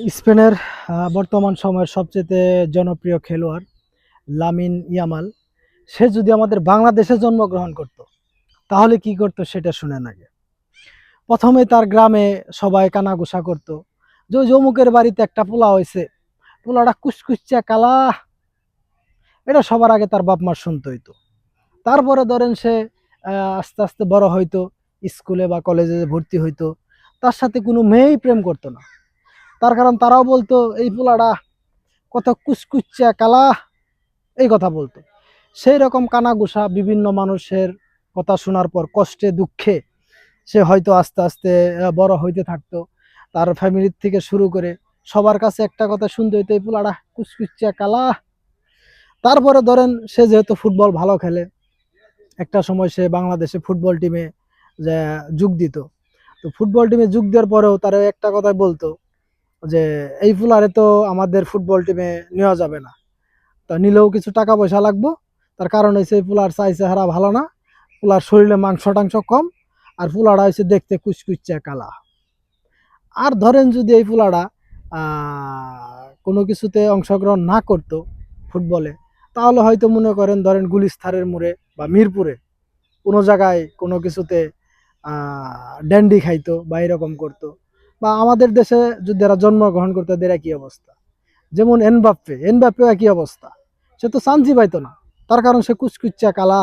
স্পেনের বর্তমান সময়ের সবচেয়ে জনপ্রিয় খেলোয়াড় লামিন ইয়ামাল, সে যদি আমাদের বাংলাদেশে জন্মগ্রহণ করত তাহলে কি করতো সেটা শুনেন আগে। প্রথমে তার গ্রামে সবাই কানাঘুষা করতো যে ওই অমুকের বাড়িতে একটা পোলা হয়েছে, পোলাটা কুচকুচ্চা কালা। এটা সবার আগে তার বাপ মার শুনতে হইতো। তারপরে ধরেন সে আস্তে আস্তে বড় হইতো, স্কুলে বা কলেজে ভর্তি হইতো, তার সাথে কোনো মেয়েই প্রেম করতো না। তার কারণ তারাও বলতো এই পোলাটা কত কুচকুচ্চা কালা, এই কথা বলতো। সেই রকম কানাঘুষা বিভিন্ন মানুষের কথা শোনার পর কষ্টে দুঃখে সে হয়তো আস্তে আস্তে বড় হইতে থাকতো। তার ফ্যামিলির থেকে শুরু করে সবার কাছে একটা কথা শুনতে হইতো, এই পোলাটা কুচকুচ্চা কালা। তারপরে ধরেন সে যেহেতু ফুটবল ভালো খেলে, একটা সময় সে বাংলাদেশে ফুটবল টিমে যে যোগ দিত। তো ফুটবল টিমে যোগ দেওয়ার পরেও তারা একটা কথাই বলতো যে এই ফুলারে তো আমাদের ফুটবল টিমে নেওয়া যাবে না, তা নিলেও কিছু টাকা পয়সা লাগবো। তার কারণ হচ্ছে পোলার সাইজ চেহারা ভালো না, পোলার শরীরে মাংস টাংস কম, আর পোলাটা হচ্ছে দেখতে কুচকুচ্চা কালা। আর ধরেন যদি এই পোলাটা কোনো কিছুতে অংশগ্রহণ না করতো ফুটবলে, তাহলে হয়তো মনে করেন ধরেন গুলিস্তারের মোড়ে বা মিরপুরে কোনো জায়গায় কোনো কিছুতে ড্যান্ডি খাইতো বা এরকম করতো। বা আমাদের দেশে যদি এরা জন্মগ্রহণ করতো এদের একই অবস্থা। যেমন এনবাপ্পেও একই অবস্থা, সে তো চান্সই পাইতো না, তার কারণ সে কুচকুচ্চা কালা।